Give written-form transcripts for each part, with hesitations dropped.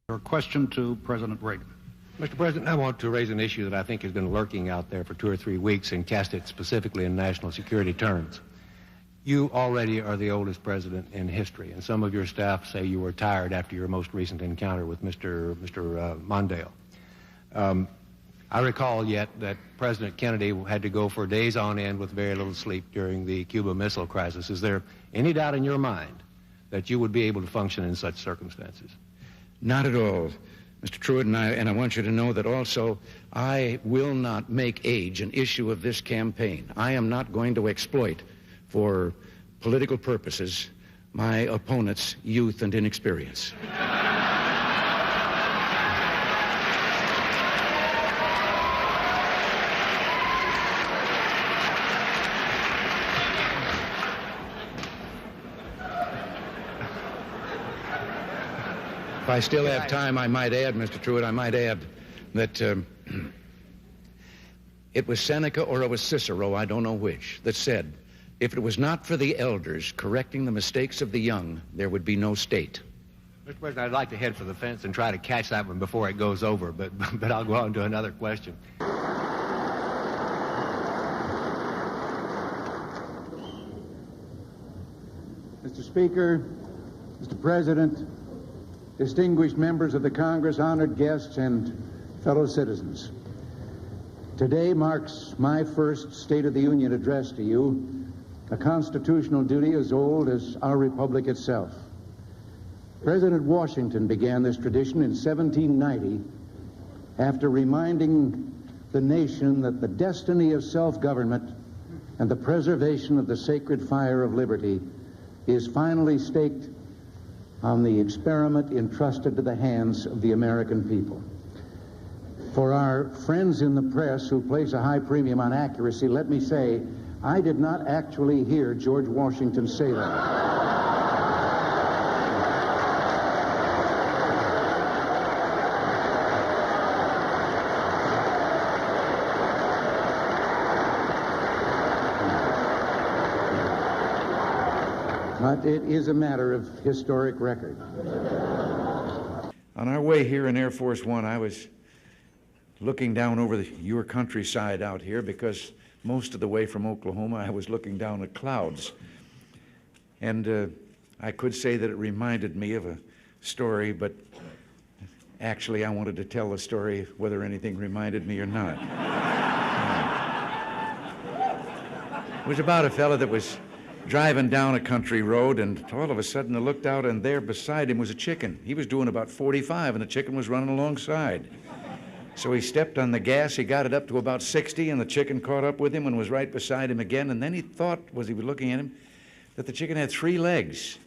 Your question to President Reagan. Mr. President, I want to raise an issue that I think has been lurking out there for 2 or 3 weeks and cast it specifically in national security terms. You already are the oldest president in history, and some of your staff say you were tired after your most recent encounter with Mr. Mondale. I recall yet that President Kennedy had to go for days on end with very little sleep during the Cuba Missile Crisis. Is there any doubt in your mind that you would be able to function in such circumstances? Not at all, Mr. Truitt, and I want you to know that also I will not make age an issue of this campaign. I am not going to exploit for political purposes my opponent's youth and inexperience. If I still have time, I might add, Mr. Truitt, I might add that it was Seneca or it was Cicero, I don't know which, that said, if it was not for the elders correcting the mistakes of the young, there would be no state. Mr. President, I'd like to head for the fence and try to catch that one before it goes over, but I'll go on to another question. Mr. Speaker, Mr. President, distinguished members of the Congress, honored guests, and fellow citizens. Today marks my first State of the Union address to you, a constitutional duty as old as our republic itself. President Washington began this tradition in 1790 after reminding the nation that the destiny of self-government and the preservation of the sacred fire of liberty is finally staked on the experiment entrusted to the hands of the American people. For our friends in the press who place a high premium on accuracy, let me say, I did not actually hear George Washington say that. But it is a matter of historic record. On our way here in Air Force One, I was looking down over your countryside out here because most of the way from Oklahoma, I was looking down at clouds. And I could say that it reminded me of a story, but actually I wanted to tell the story whether anything reminded me or not. It was about a fella that was driving down a country road, and all of a sudden I looked out, and there beside him was a chicken. He was doing about 45, and the chicken was running alongside. So he stepped on the gas, he got it up to about 60, and the chicken caught up with him and was right beside him again, and then he thought, as he was looking at him, that the chicken had 3 legs.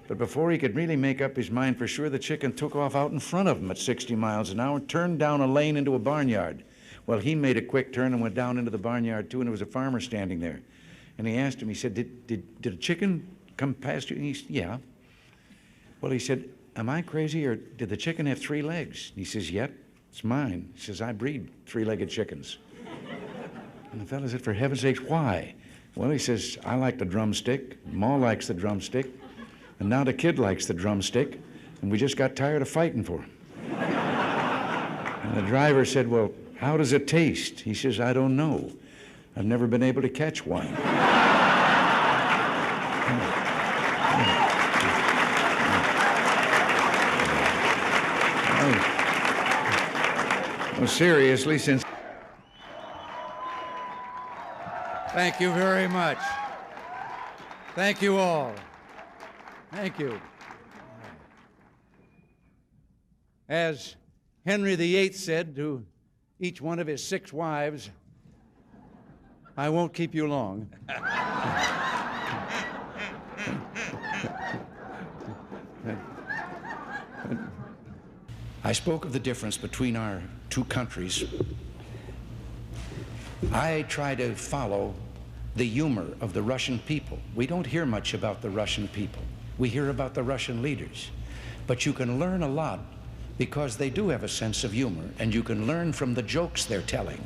But before he could really make up his mind for sure, the chicken took off out in front of him at 60 miles an hour, turned down a lane into a barnyard. Well, he made a quick turn and went down into the barnyard too, and there was a farmer standing there. And he asked him, he said, did a chicken come past you? And he said, yeah. Well, he said, am I crazy, or did the chicken have 3 legs? And he says, yep, it's mine. He says, I breed 3-legged chickens. And the fellow said, for heaven's sakes, why? Well, he says, I like the drumstick, Ma likes the drumstick, and now the kid likes the drumstick, and we just got tired of fighting for him. And the driver said, well, how does it taste? He says, I don't know. I've never been able to catch one. Well, seriously, since... Thank you very much. Thank you all. Thank you. As Henry VIII said to each one of his 6 wives, I won't keep you long. I spoke of the difference between our 2 countries. I try to follow the humor of the Russian people. We don't hear much about the Russian people. We hear about the Russian leaders. But you can learn a lot because they do have a sense of humor, and you can learn from the jokes they're telling.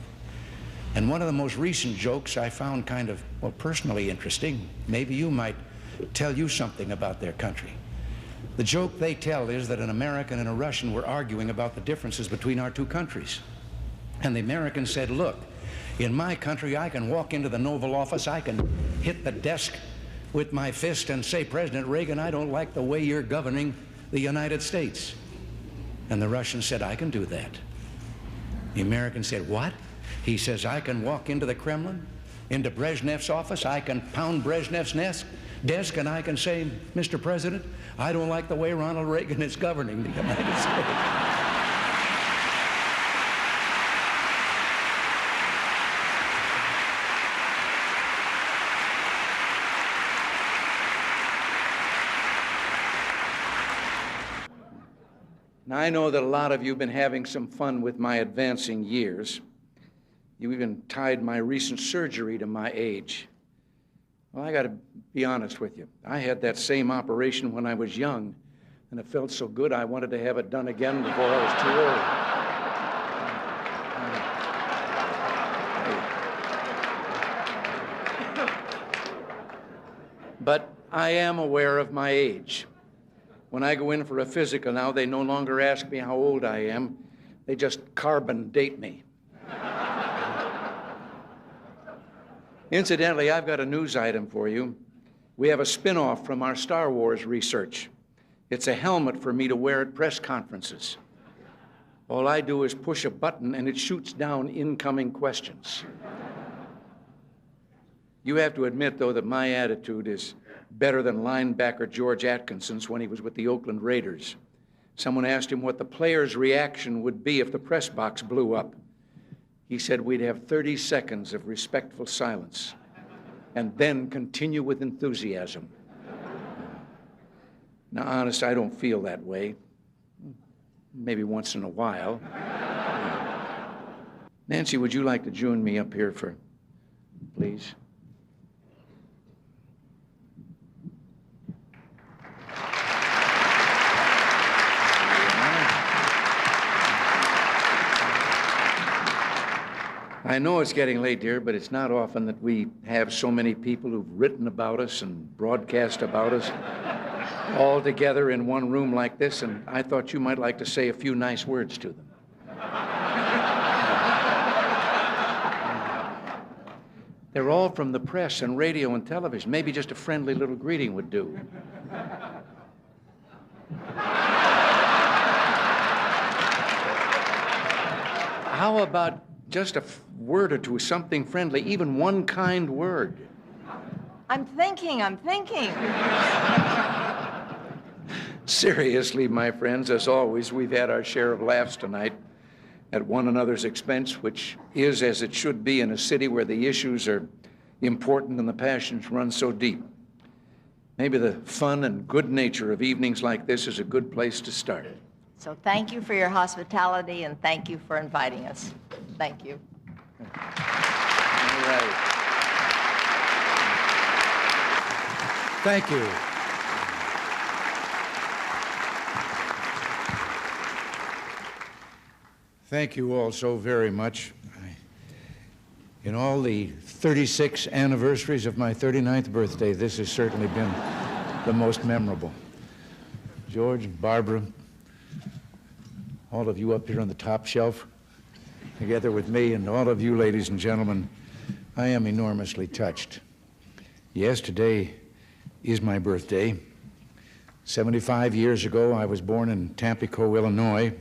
And one of the most recent jokes I found kind of, well, personally interesting. Maybe you might tell you something about their country. The joke they tell is that an American and a Russian were arguing about the differences between our two countries. And the American said, look, in my country, I can walk into the Oval Office, I can hit the desk with my fist and say, President Reagan, I don't like the way you're governing the United States. And the Russian said, I can do that. The American said, what? He says, I can walk into the Kremlin, into Brezhnev's office, I can pound Brezhnev's desk, and I can say, Mr. President, I don't like the way Ronald Reagan is governing the United States. Now, I know that a lot of you have been having some fun with my advancing years. You even tied my recent surgery to my age. Well, I got to be honest with you. I had that same operation when I was young, and it felt so good I wanted to have it done again before I was too old. But I am aware of my age. When I go in for a physical now, they no longer ask me how old I am. They just carbon date me. Incidentally, I've got a news item for you. We have a spin-off from our Star Wars research. It's a helmet for me to wear at press conferences. All I do is push a button and it shoots down incoming questions. You have to admit, though, that my attitude is better than linebacker George Atkinson's when he was with the Oakland Raiders. Someone asked him what the player's reaction would be if the press box blew up. He said we'd have 30 seconds of respectful silence and then continue with enthusiasm. Now, honest, I don't feel that way. Maybe once in a while. Nancy, would you like to join me up here please? I know it's getting late, dear, but it's not often that we have so many people who've written about us and broadcast about us all together in one room like this, and I thought you might like to say a few nice words to them. They're all from the press and radio and television. Maybe just a friendly little greeting would do. How about just a word or two, something friendly, even one kind word? I'm thinking. Seriously, my friends, as always, we've had our share of laughs tonight at one another's expense, which is as it should be in a city where the issues are important and the passions run so deep. Maybe the fun and good nature of evenings like this is a good place to start. So thank you for your hospitality and thank you for inviting us. Thank you. All right. Thank you. Thank you all so very much. In all the 36 anniversaries of my 39th birthday, this has certainly been the most memorable. George, Barbara, all of you up here on the top shelf, together with me, and all of you, ladies and gentlemen, I am enormously touched. Yes, today is my birthday. 75 years ago, I was born in Tampico, Illinois,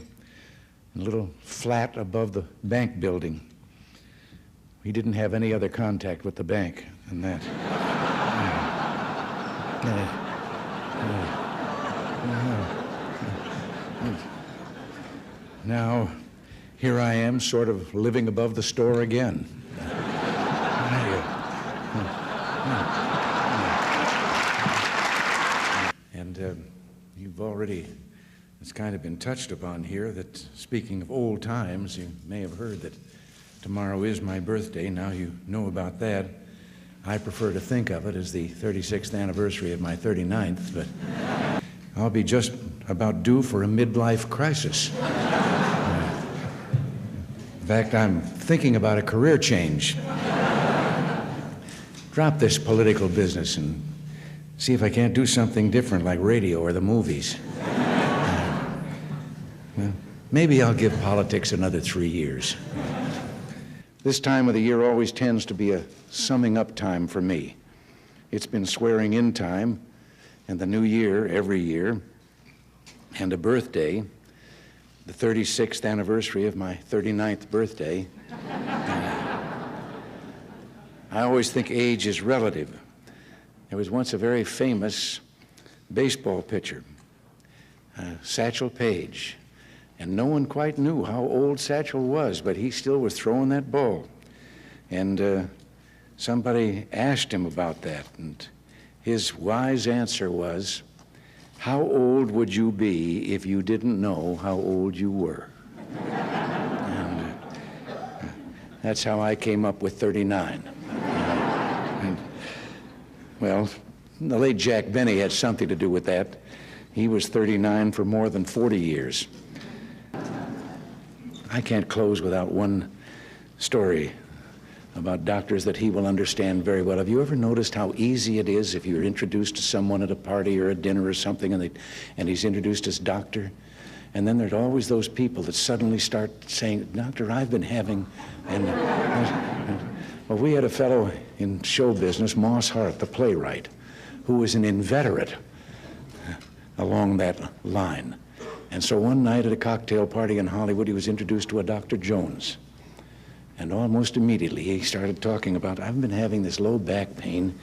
in a little flat above the bank building. We didn't have any other contact with the bank than that. Now, here I am, sort of living above the store again. And you've already, it's kind of been touched upon here that, speaking of old times, you may have heard that tomorrow is my birthday. Now you know about that. I prefer to think of it as the 36th anniversary of my 39th, but I'll be just about due for a midlife crisis. In fact, I'm thinking about a career change. Drop this political business and See if I can't do something different like radio or the movies. Well, maybe I'll give politics another 3 years. This time of the year always tends to be a summing up time for me. It's been swearing in time, and the new year every year, and a birthday, the 36th anniversary of my 39th birthday. I always think age is relative. There was once a very famous baseball pitcher, Satchel Paige, and no one quite knew how old Satchel was, but he still was throwing that ball. And somebody asked him about that, and his wise answer was, "How old would you be if you didn't know how old you were?" And that's how I came up with 39. Well, the late Jack Benny had something to do with that. He was 39 for more than 40 years. I can't close without one story about doctors that he will understand very well. Have you ever noticed how easy it is if you're introduced to someone at a party or a dinner or something and he's introduced as doctor? And then there's always those people that suddenly start saying, "Doctor, I've been having..." Well, we had a fellow in show business, Moss Hart, the playwright, who was an inveterate along that line. And so one night at a cocktail party in Hollywood, he was introduced to a Dr. Jones. And almost immediately he started talking about, "I've been having this low back pain."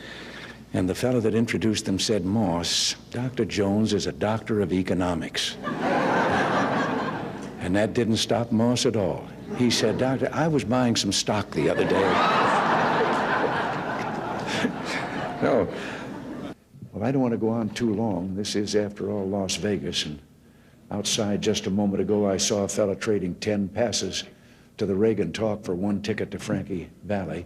And the fellow that introduced them said, "Moss, Dr. Jones is a doctor of economics." And that didn't stop Moss at all. He said, "Doctor, I was buying some stock the other day." No. Well, I don't want to go on too long. This is, after all, Las Vegas. And outside just a moment ago, I saw a fellow trading 10 passes to the Reagan talk for 1 ticket to Frankie Valley.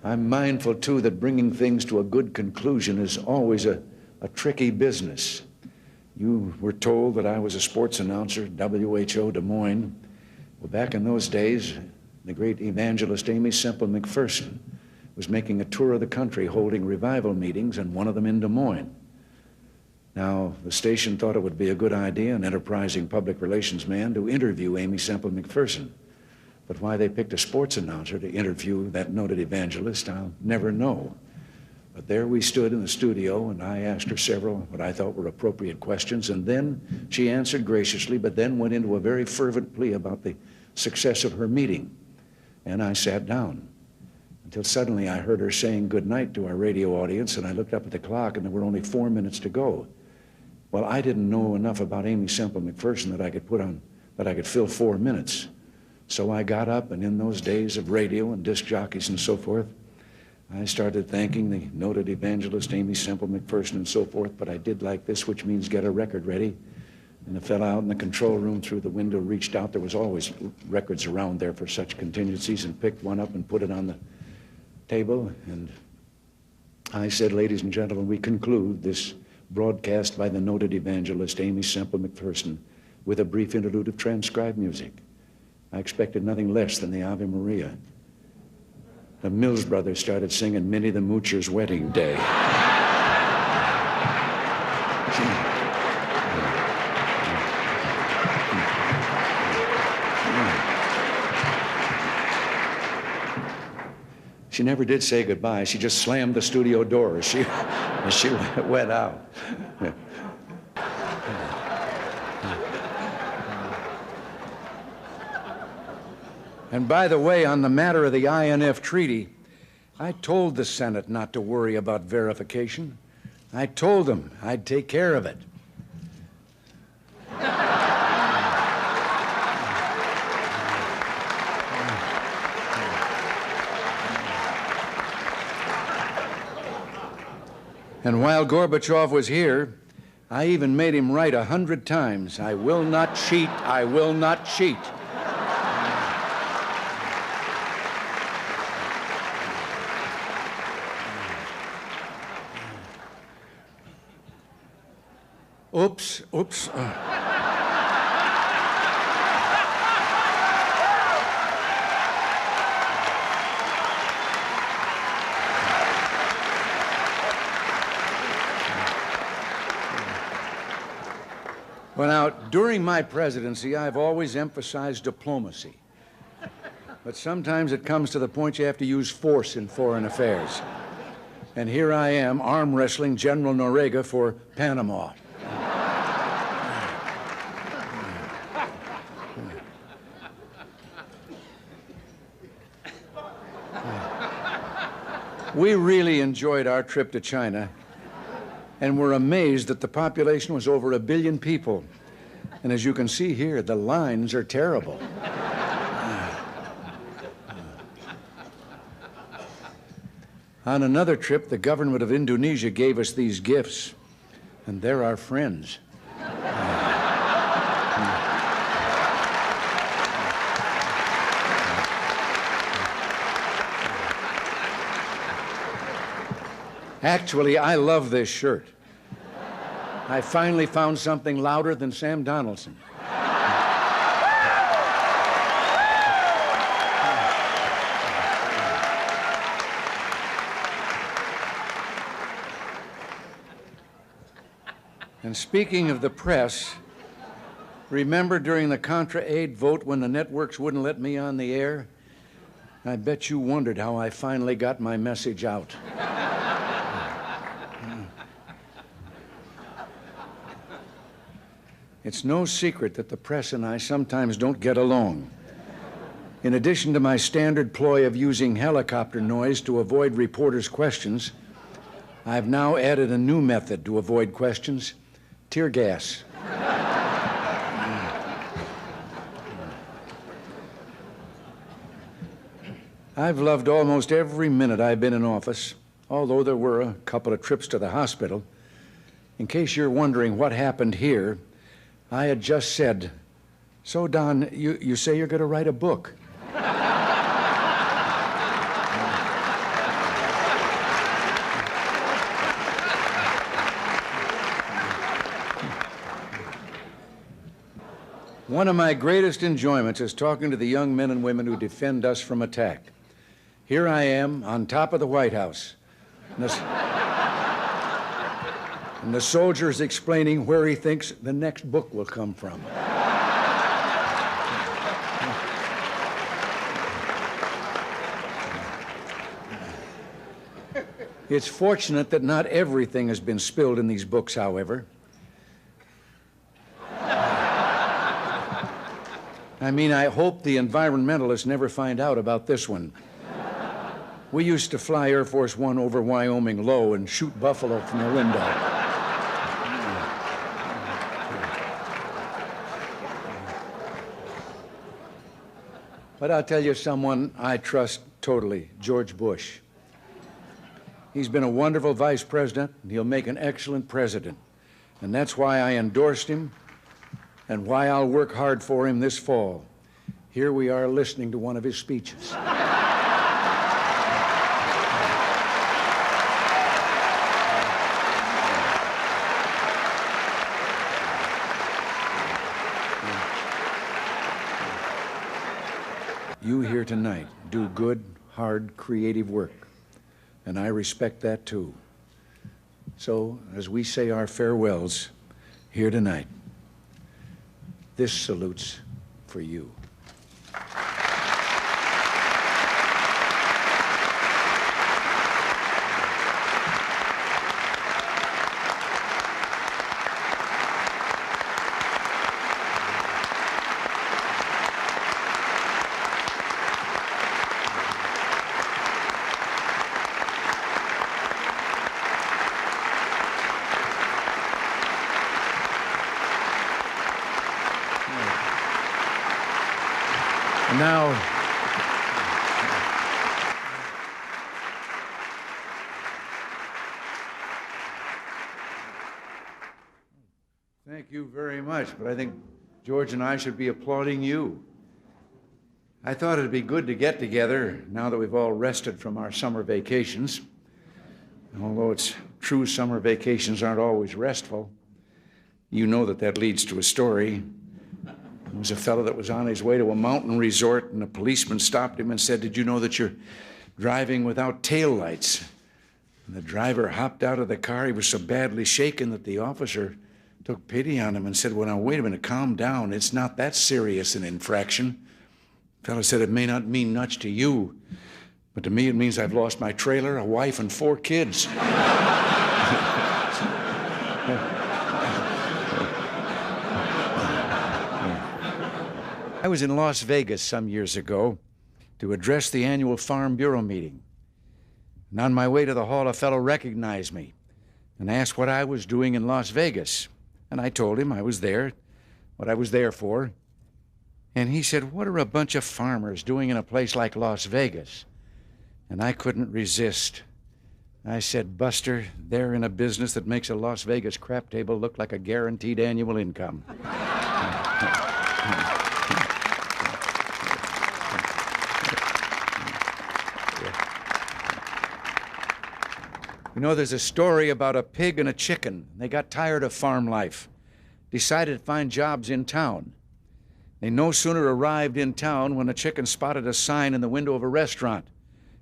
I'm mindful, too, that bringing things to a good conclusion is always a tricky business. You were told that I was a sports announcer, WHO Des Moines. Well, back in those days, the great evangelist Amy Semple McPherson was making a tour of the country holding revival meetings, and one of them in Des Moines. Now, the station thought it would be a good idea, an enterprising public relations man, to interview Amy Semple McPherson. But why they picked a sports announcer to interview that noted evangelist, I'll never know. But there we stood in the studio, and I asked her several what I thought were appropriate questions, and then she answered graciously, but then went into a very fervent plea about the success of her meeting. And I sat down until suddenly I heard her saying goodnight to our radio audience, and I looked up at the clock, and there were only 4 minutes to go. Well, I didn't know enough about Amy Semple McPherson that I could fill 4 minutes. So I got up, and in those days of radio and disc jockeys and so forth, I started thanking the noted evangelist Amy Semple McPherson and so forth, but I did like this, which means get a record ready. And the fellow out in the control room through the window reached out. There was always records around there for such contingencies, and picked one up and put it on the table. And I said, "Ladies and gentlemen, we conclude this broadcast by the noted evangelist Amy Semple McPherson with a brief interlude of transcribed music." I expected nothing less than the Ave Maria. The Mills Brothers started singing Minnie the Moocher's Wedding Day. She never did say goodbye. She just slammed the studio door as she went out. And by the way, on the matter of the INF treaty, I told the Senate not to worry about verification. I told them I'd take care of it. And while Gorbachev was here, I even made him write 100 times, "I will not cheat, I will not cheat." Oops. Well, now, during my presidency, I've always emphasized diplomacy. But sometimes it comes to the point you have to use force in foreign affairs. And here I am, arm wrestling General Noriega for Panama. We really enjoyed our trip to China, and we're amazed that the population was over 1 billion people. And as you can see here, the lines are terrible. On another trip, the government of Indonesia gave us these gifts, and they're our friends. Actually, I love this shirt. I finally found something louder than Sam Donaldson. And speaking of the press, remember during the Contra Aid vote when the networks wouldn't let me on the air? I bet you wondered how I finally got my message out. It's no secret that the press and I sometimes don't get along. In addition to my standard ploy of using helicopter noise to avoid reporters' questions, I've now added a new method to avoid questions: tear gas. I've loved almost every minute I've been in office, although there were a couple of trips to the hospital. In case you're wondering what happened here, I had just said, "So, Don, you say you're going to write a book." One of my greatest enjoyments is talking to the young men and women who defend us from attack. Here I am on top of the White House, and the soldier is explaining where he thinks the next book will come from. It's fortunate that not everything has been spilled in these books, however. I hope the environmentalists never find out about this one. We used to fly Air Force One over Wyoming low and shoot buffalo from the window. But I'll tell you someone I trust totally, George Bush. He's been a wonderful vice president, and he'll make an excellent president. And that's why I endorsed him and why I'll work hard for him this fall. Here we are listening to one of his speeches. You here tonight do good, hard, creative work, and I respect that too. So, as we say our farewells here tonight, this salute's for you. Now, thank you very much, but I think George and I should be applauding you. I thought it'd be good to get together now that we've all rested from our summer vacations. And although it's true summer vacations aren't always restful, you know that leads to a story. There was a fellow that was on his way to a mountain resort, and a policeman stopped him and said, "Did you know that you're driving without taillights?" And the driver hopped out of the car. He was so badly shaken that the officer took pity on him and said, well, now, wait a minute, calm down. It's not that serious an infraction. The fellow said, it may not mean much to you, but to me it means I've lost my trailer, a wife, and 4 kids. I was in Las Vegas some years ago to address the annual Farm Bureau meeting. And on my way to the hall, a fellow recognized me and asked what I was doing in Las Vegas. And I told him I was there, what I was there for. And he said, what are a bunch of farmers doing in a place like Las Vegas? And I couldn't resist. I said, Buster, they're in a business that makes a Las Vegas crap table look like a guaranteed annual income. You know, there's a story about a pig and a chicken. They got tired of farm life, decided to find jobs in town. They no sooner arrived in town when a chicken spotted a sign in the window of a restaurant.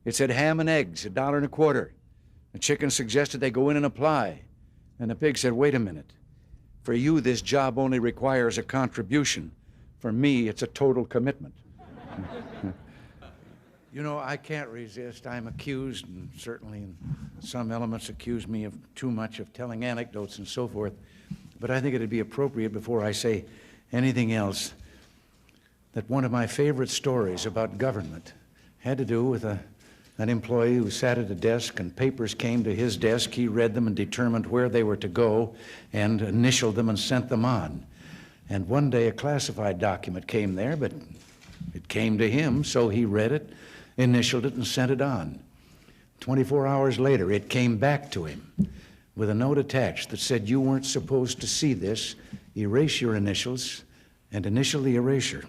It said ham and eggs, $1.25. The chicken suggested they go in and apply. And the pig said, wait a minute. For you, this job only requires a contribution. For me, it's a total commitment. You know, I can't resist. I'm accused, and certainly in some elements accuse me of too much of telling anecdotes and so forth. But I think it'd be appropriate before I say anything else that one of my favorite stories about government had to do with an employee who sat at a desk and papers came to his desk. He read them and determined where they were to go and initialed them and sent them on. And one day a classified document came there, but it came to him, so he read it, initialed it, and sent it on. 24 hours later, it came back to him with a note attached that said, you weren't supposed to see this. Erase your initials and initial the erasure.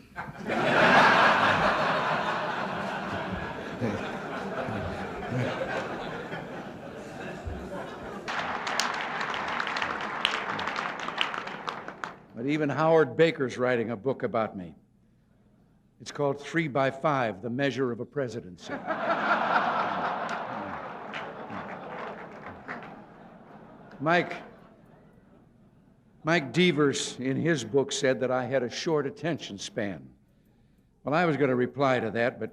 But even Howard Baker's writing a book about me. It's called 3 by 5, The Measure of a Presidency. Mike Devers, in his book, said that I had a short attention span. Well, I was going to reply to that, but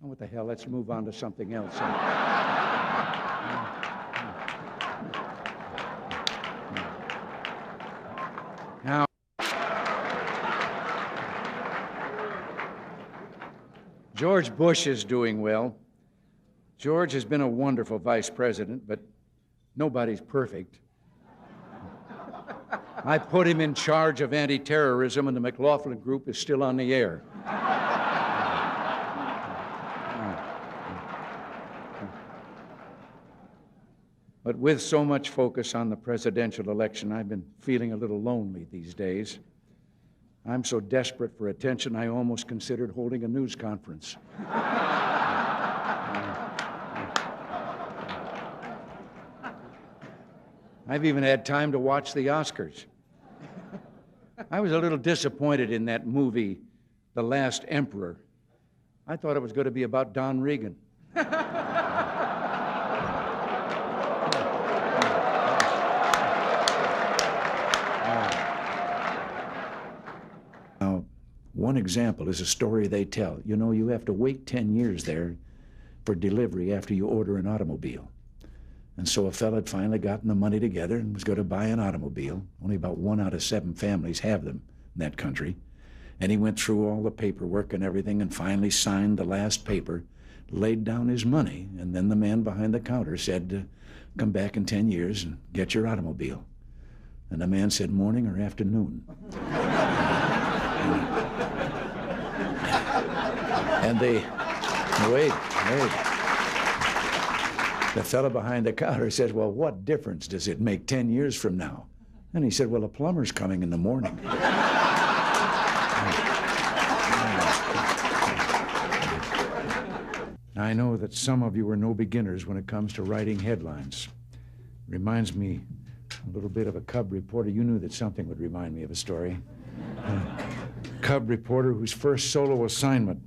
oh, what the hell, let's move on to something else. Now, George Bush is doing well. George has been a wonderful vice president, but nobody's perfect. I put him in charge of anti-terrorism, and the McLaughlin Group is still on the air. But with so much focus on the presidential election, I've been feeling a little lonely these days. I'm so desperate for attention, I almost considered holding a news conference. I've even had time to watch the Oscars. I was a little disappointed in that movie, The Last Emperor. I thought it was going to be about Don Reagan. Now, one example is a story they tell. You know, you have to wait 10 years there for delivery after you order an automobile. And so a fellow had finally gotten the money together and was going to buy an automobile. Only about 1 out of 7 families have them in that country. And he went through all the paperwork and everything and finally signed the last paper, laid down his money, and then the man behind the counter said, come back in 10 years and get your automobile. And the man said, morning or afternoon? And wait. The fellow behind the counter says, well, what difference does it make 10 years from now? And he said, well, a plumber's coming in the morning. I know that some of you are no beginners when it comes to writing headlines. Reminds me a little bit of a cub reporter. You knew that something would remind me of a story. A cub reporter whose first solo assignment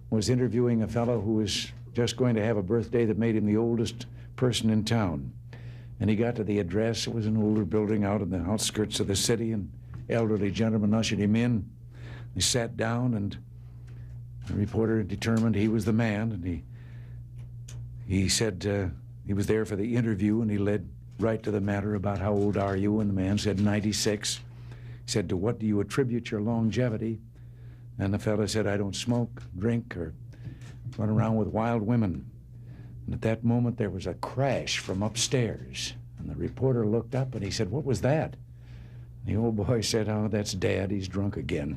was interviewing a fellow who was just going to have a birthday that made him the oldest person in town. And he got to the address. It was an older building out in the outskirts of the city, and elderly gentleman ushered him in. He sat down, and the reporter determined he was the man, and he said he was there for the interview, and he led right to the matter about how old are you, and the man said 96. He said, to what do you attribute your longevity? And the fellow said, I don't smoke, drink, or run around with wild women. And at that moment, there was a crash from upstairs. And the reporter looked up, and he said, what was that? And the old boy said, oh, that's Dad. He's drunk again.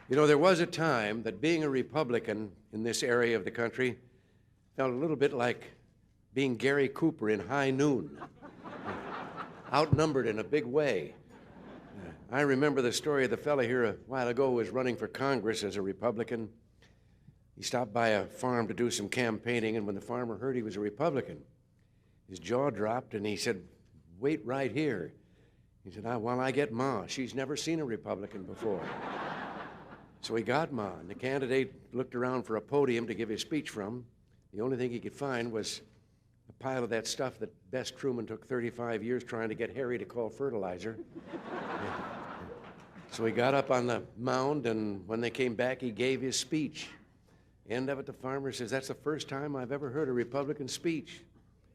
You know, there was a time that being a Republican in this area of the country felt a little bit like being Gary Cooper in High Noon, outnumbered in a big way. I remember the story of the fella here a while ago who was running for Congress as a Republican. He stopped by a farm to do some campaigning, and when the farmer heard he was a Republican, his jaw dropped, and he said, wait right here. He said, while I get Ma. She's never seen a Republican before. So he got Ma, and the candidate looked around for a podium to give his speech from. The only thing he could find was a pile of that stuff that Bess Truman took 35 years trying to get Harry to call fertilizer. So he got up on the mound, and when they came back, he gave his speech. End of it, the farmer says, that's the first time I've ever heard a Republican speech.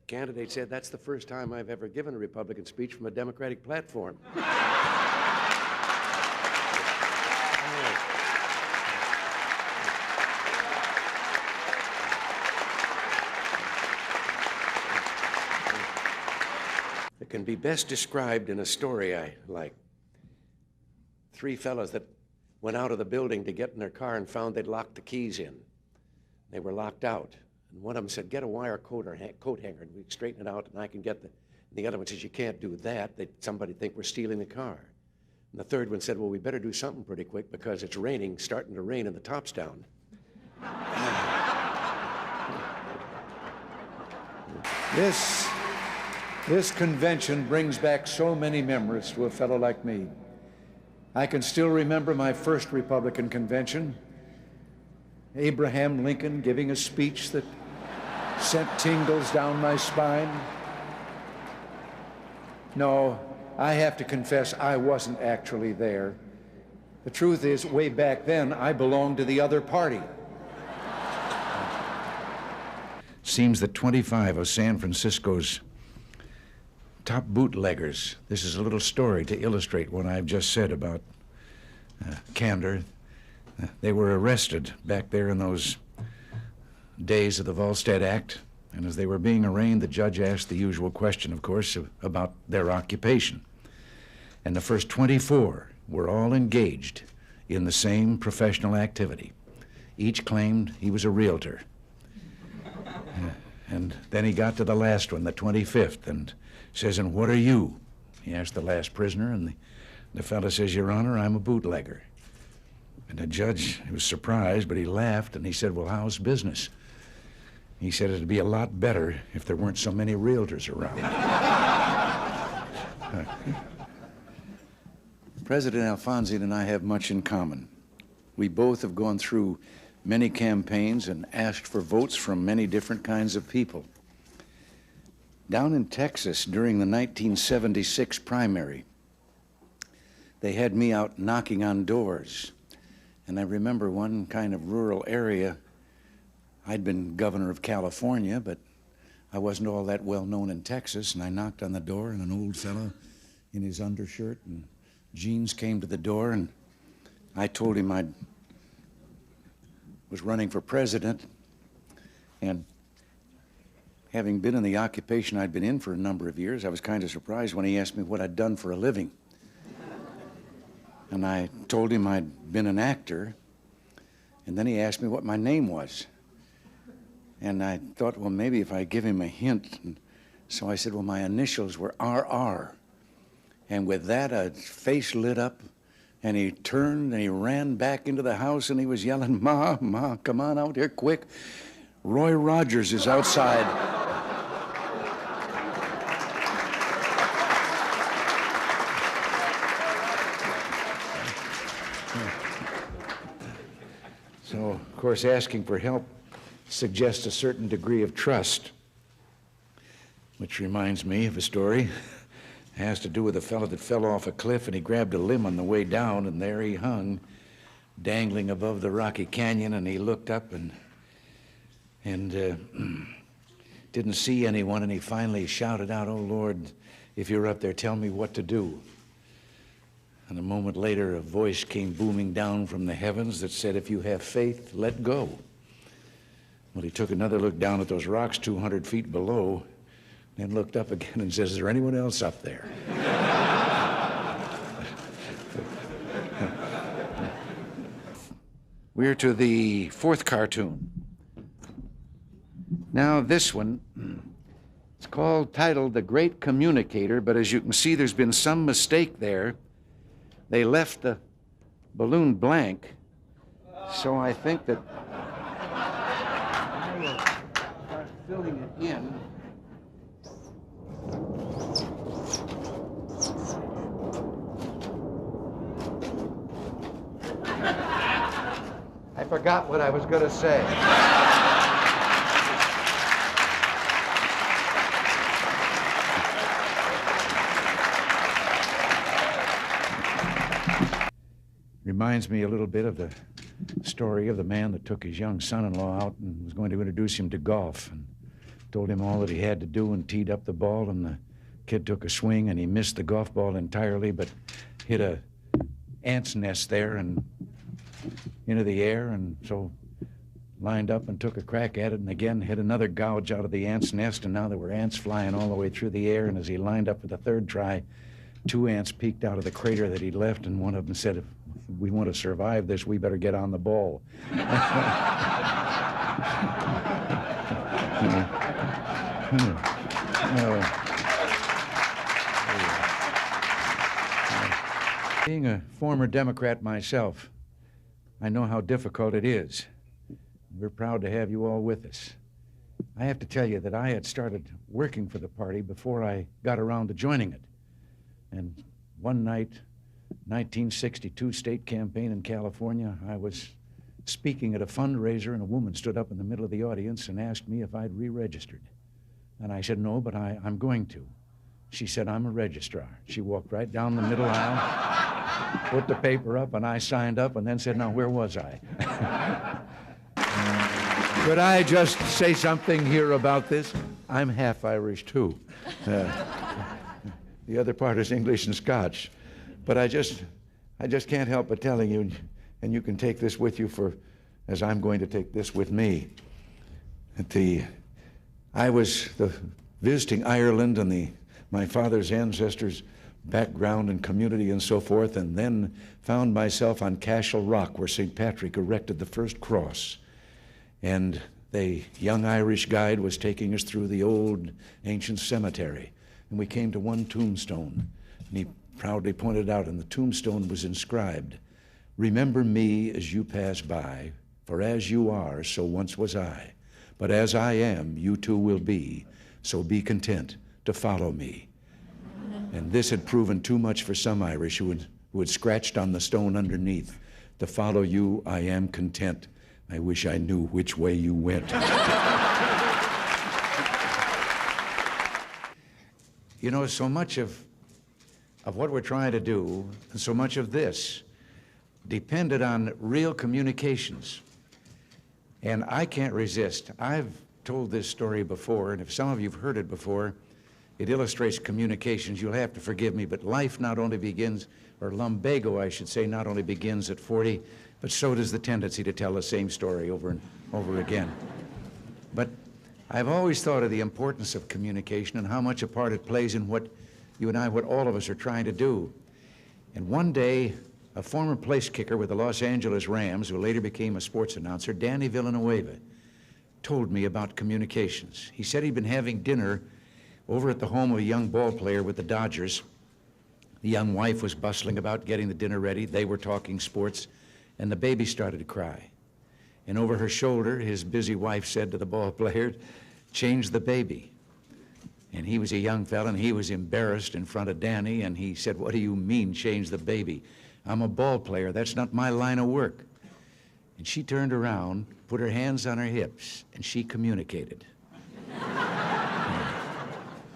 Candidate said, that's the first time I've ever given a Republican speech from a Democratic platform. It can be best described in a story I like. Three fellows that went out of the building to get in their car and found they'd locked the keys in. They were locked out. And one of them said, get a wire coat hanger, and we straighten it out, and I can get the... And the other one says, you can't do that. Somebody think we're stealing the car. And the third one said, well, we better do something pretty quick because it's raining, starting to rain, and the top's down. This convention brings back so many memories to a fellow like me. I can still remember my first Republican convention. Abraham Lincoln giving a speech that sent tingles down my spine. No, I have to confess I wasn't actually there. The truth is, way back then, I belonged to the other party. Seems that 25 of San Francisco's top bootleggers, this is a little story to illustrate what I've just said about candor. They were arrested back there in those days of the Volstead Act, and as they were being arraigned, the judge asked the usual question, of course, about their occupation. And the first 24 were all engaged in the same professional activity. Each claimed he was a realtor. And then he got to the last one, the 25th, and says, and what are you? He asked the last prisoner, and the fellow says, Your Honor, I'm a bootlegger. And the judge was surprised, but he laughed, and he said, well, how's business? He said it'd be a lot better if there weren't so many realtors around. President Alfonsi and I have much in common. We both have gone through many campaigns and asked for votes from many different kinds of people. Down in Texas during the 1976 primary, they had me out knocking on doors. And I remember one kind of rural area. I'd been governor of California, but I wasn't all that well known in Texas, and I knocked on the door, and an old fellow in his undershirt and jeans came to the door, and I told him I was running for president, and having been in the occupation I'd been in for a number of years, I was kind of surprised when he asked me what I'd done for a living. And I told him I'd been an actor, and then he asked me what my name was. And I thought, well, maybe if I give him a hint. And so I said, well, my initials were RR. And with that, a face lit up, and he turned and he ran back into the house, and he was yelling, Ma, Ma, come on out here quick. Roy Rogers is outside. course, asking for help suggests a certain degree of trust, which reminds me of a story. It has to do with a fellow that fell off a cliff, and he grabbed a limb on the way down, and there he hung, dangling above the rocky canyon, and he looked up and didn't see anyone, and he finally shouted out, "Oh, Lord, if you're up there, tell me what to do." And a moment later, a voice came booming down from the heavens that said, "If you have faith, let go." Well, he took another look down at those rocks 200 feet below, then looked up again and says, "Is there anyone else up there?" We're to the fourth cartoon. Now, this one, it's titled The Great Communicator, but as you can see, there's been some mistake there. They left the balloon blank, so I think that I will start filling it in. I forgot what I was going to say. Reminds me a little bit of the story of the man that took his young son-in-law out and was going to introduce him to golf, and told him all that he had to do, and teed up the ball, and the kid took a swing, and he missed the golf ball entirely, but hit a ant's nest there and into the air, and so lined up and took a crack at it, and again hit another gouge out of the ant's nest, and now there were ants flying all the way through the air, and as he lined up for the third try, 2 ants peeked out of the crater that he'd left, and one of them said, "If we want to survive this, we better get on the ball." Being a former Democrat myself, I know how difficult it is. We're proud to have you all with us. I have to tell you that I had started working for the party before I got around to joining it. And one night, 1962 state campaign in California, I was speaking at a fundraiser, and a woman stood up in the middle of the audience and asked me if I'd re-registered. And I said, "No, but I'm going to." She said, "I'm a registrar." She walked right down the middle aisle, put the paper up, and I signed up, and then said, "Now, where was I?" Could I just say something here about this? I'm half Irish, too. The other part is English and Scotch. But I just can't help but telling you, and you can take this with you as I'm going to take this with me. I was visiting Ireland and my father's ancestors' background and community and so forth, and then found myself on Cashel Rock, where St. Patrick erected the first cross. And the young Irish guide was taking us through the old ancient cemetery. And we came to one tombstone, and he proudly pointed out, and the tombstone was inscribed, "Remember me as you pass by, for as you are, so once was I. But as I am, you too will be, so be content to follow me." And this had proven too much for some Irish who had scratched on the stone underneath, "To follow you, I am content. I wish I knew which way you went." You know, so much of what we're trying to do, and so much of this, depended on real communications. And I can't resist. I've told this story before, and if some of you have heard it before, it illustrates communications. You'll have to forgive me, but life not only begins, or lumbago, I should say, not only begins at 40, but so does the tendency to tell the same story over and over again. But I've always thought of the importance of communication and how much a part it plays in what you and I, what all of us are trying to do. And one day, a former place kicker with the Los Angeles Rams, who later became a sports announcer, Danny Villanueva, told me about communications. He said he'd been having dinner over at the home of a young ball player with the Dodgers. The young wife was bustling about getting the dinner ready. They were talking sports, and the baby started to cry. And over her shoulder, his busy wife said to the ball player, "Change the baby." And he was a young fella, and he was embarrassed in front of Danny, and he said, "What do you mean, change the baby? I'm a ball player. That's not my line of work." And she turned around, put her hands on her hips, and she communicated.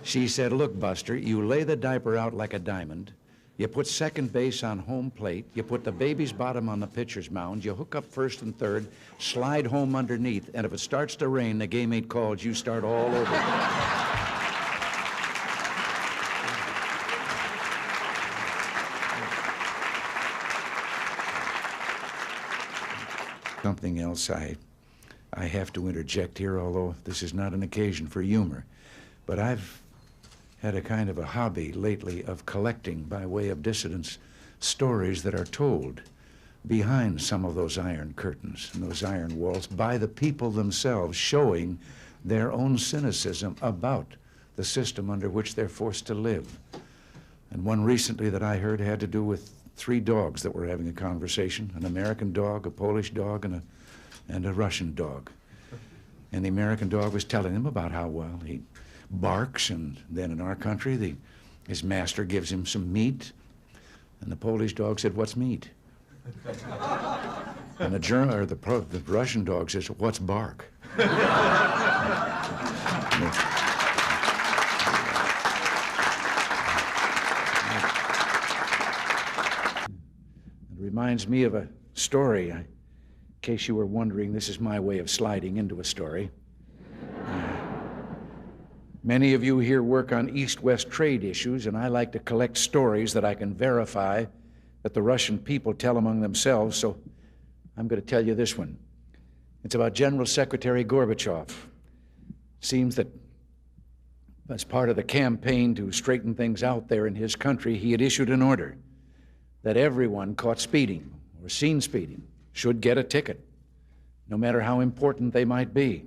She said, "Look, Buster, you lay the diaper out like a diamond. You put second base on home plate. You put the baby's bottom on the pitcher's mound. You hook up first and third, slide home underneath, and if it starts to rain, the game ain't called. You start all over." Something else I have to interject here, although this is not an occasion for humor. But I've had a kind of a hobby lately of collecting, by way of dissidents, stories that are told behind some of those iron curtains and those iron walls by the people themselves, showing their own cynicism about the system under which they're forced to live. And one recently that I heard had to do with 3 dogs that were having a conversation, an American dog, a Polish dog, and a Russian dog. And the American dog was telling them about how, well, he barks, and then in our country, his master gives him some meat. And the Polish dog said, "What's meat?" And the Russian dog says, "What's bark?" Reminds me of a story. In case you were wondering, this is my way of sliding into a story. Many of you here work on East-West trade issues, and I like to collect stories that I can verify that the Russian people tell among themselves, so I'm going to tell you this one. It's about General Secretary Gorbachev. Seems that as part of the campaign to straighten things out there in his country, he had issued an order that everyone caught speeding or seen speeding should get a ticket, no matter how important they might be.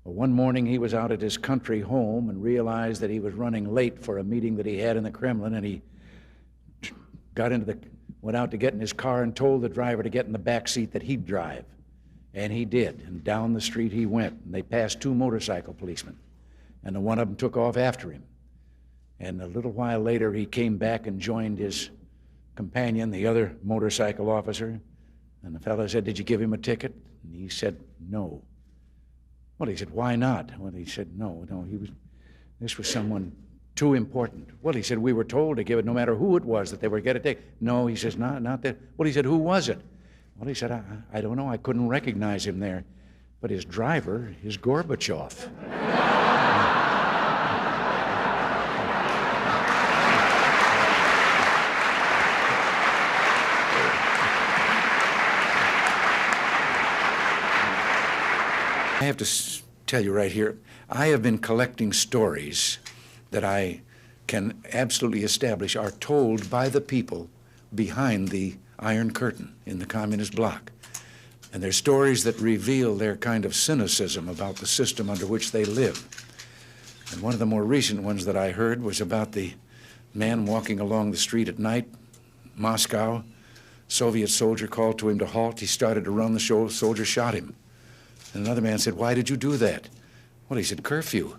Well, one morning he was out at his country home and realized that he was running late for a meeting that he had in the Kremlin, and he went out to get in his car and told the driver to get in the back seat that he'd drive. And he did, and down the street he went, and they passed 2 motorcycle policemen, and the one of them took off after him. And a little while later he came back and joined his companion, the other motorcycle officer, and the fellow said, "Did you give him a ticket?" And he said, "No." Well, he said, "Why not?" Well, he said, no, this was someone too important. Well, he said, "We were told to give it no matter who it was, that they were get a ticket." No, he says, not that. Well, he said, "Who was it?" Well, he said, I don't know, I couldn't recognize him there, but his driver is Gorbachev. I have to tell you right here, I have been collecting stories that I can absolutely establish are told by the people behind the Iron Curtain in the communist bloc. And they're stories that reveal their kind of cynicism about the system under which they live. And one of the more recent ones that I heard was about the man walking along the street at night, Moscow. Soviet soldier called to him to halt. He started to run. The soldier shot him. And another man said, "Why did you do that?" Well, he said, "Curfew."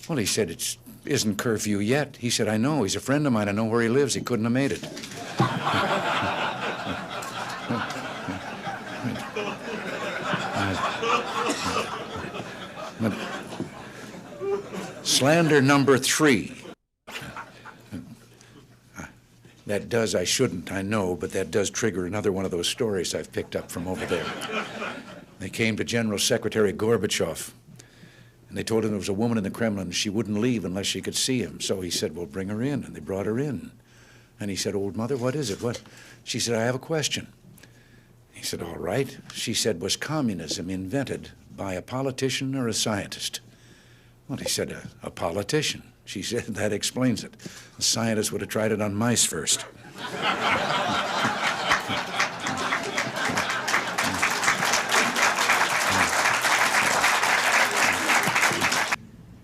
Well, he said, "It isn't curfew yet." He said, "I know. He's a friend of mine. I know where he lives. He couldn't have made it." Slander number 3. That does, I shouldn't, I know, but that does trigger another one of those stories I've picked up from over there. They came to General Secretary Gorbachev, and they told him there was a woman in the Kremlin, and she wouldn't leave unless she could see him. So he said, "Well, bring her in," and they brought her in. And he said, "Old mother, what is it? What?" She said, "I have a question." He said, "All right." She said, "Was communism invented by a politician or a scientist?" Well, he said, a politician. She said, "That explains it. A scientist would have tried it on mice first."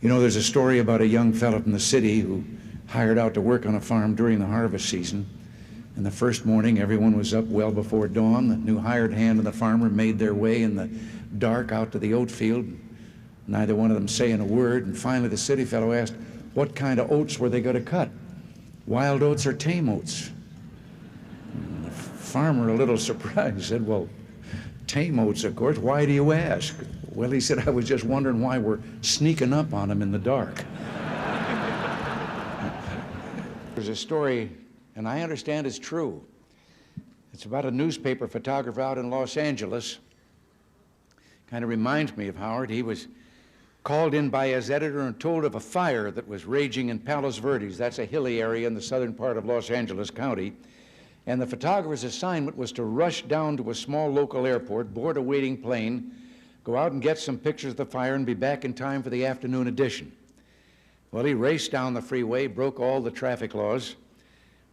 You know, there's a story about a young fellow from the city who hired out to work on a farm during the harvest season. And the first morning, everyone was up well before dawn. The new hired hand and the farmer made their way in the dark out to the oat field, neither one of them saying a word. And finally, the city fellow asked, what kind of oats were they going to cut? Wild oats or tame oats? And the farmer, a little surprised, said, "Well, tame oats, of course. Why do you ask? Well, he said, I was just wondering why we're sneaking up on him in the dark. There's a story, and I understand it's true. It's about a newspaper photographer out in Los Angeles. Kind of reminds me of Howard. He was called in by his editor and told of a fire that was raging in Palos Verdes. That's a hilly area in the southern part of Los Angeles County. And the photographer's assignment was to rush down to a small local airport, board a waiting plane, go out and get some pictures of the fire and be back in time for the afternoon edition. Well, he raced down the freeway, broke all the traffic laws,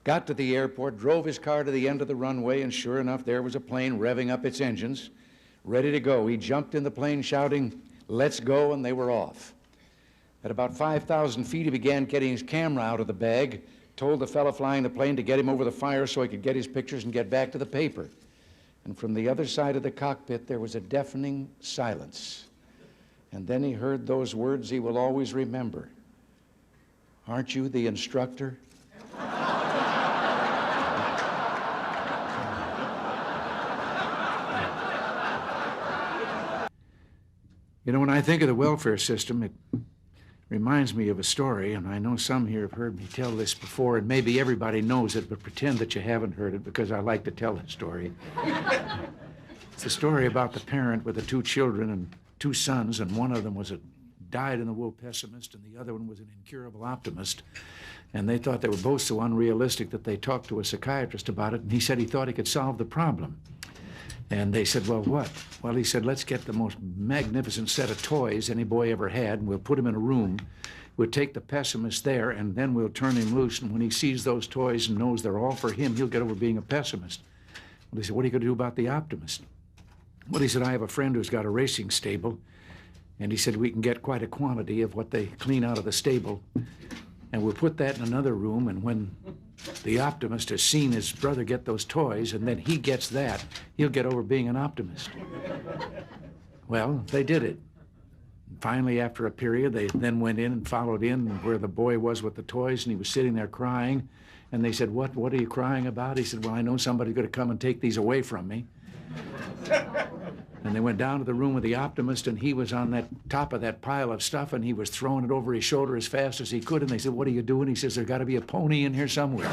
got to the airport, drove his car to the end of the runway, and sure enough, there was a plane revving up its engines, ready to go. He jumped in the plane shouting, "Let's go," and they were off. At about 5,000 feet, he began getting his camera out of the bag, told the fellow flying the plane to get him over the fire so he could get his pictures and get back to the paper. And from the other side of the cockpit, there was a deafening silence. And then he heard those words he will always remember. "Aren't you the instructor?" You know, when I think of the welfare system, it reminds me of a story, and I know some here have heard me tell this before, and maybe everybody knows it, but pretend that you haven't heard it because I like to tell the story. It's a story about the parent with the two children and two sons, and one of them was a dyed-in-the-wool pessimist, and the other one was an incurable optimist. And they thought they were both so unrealistic that they talked to a psychiatrist about it, and he said he thought he could solve the problem. And they said, well, what? Well, he said, let's get the most magnificent set of toys any boy ever had, and we'll put him in a room. We'll take the pessimist there, and then we'll turn him loose, and when he sees those toys and knows they're all for him, he'll get over being a pessimist. Well, he said, what are you going to do about the optimist? Well, he said, I have a friend who's got a racing stable, and he said, we can get quite a quantity of what they clean out of the stable, and we'll put that in another room, and when the optimist has seen his brother get those toys, and then he gets that, he'll get over being an optimist. Well, they did it. Finally, after a period, they then went in and followed in where the boy was with the toys, and he was sitting there crying, and they said, what are you crying about? He said, well, I know somebody's going to come and take these away from me. And they went down to the room with the optimist, and he was on that top of that pile of stuff, and he was throwing it over his shoulder as fast as he could. And they said, what are you doing? He says, there's got to be a pony in here somewhere.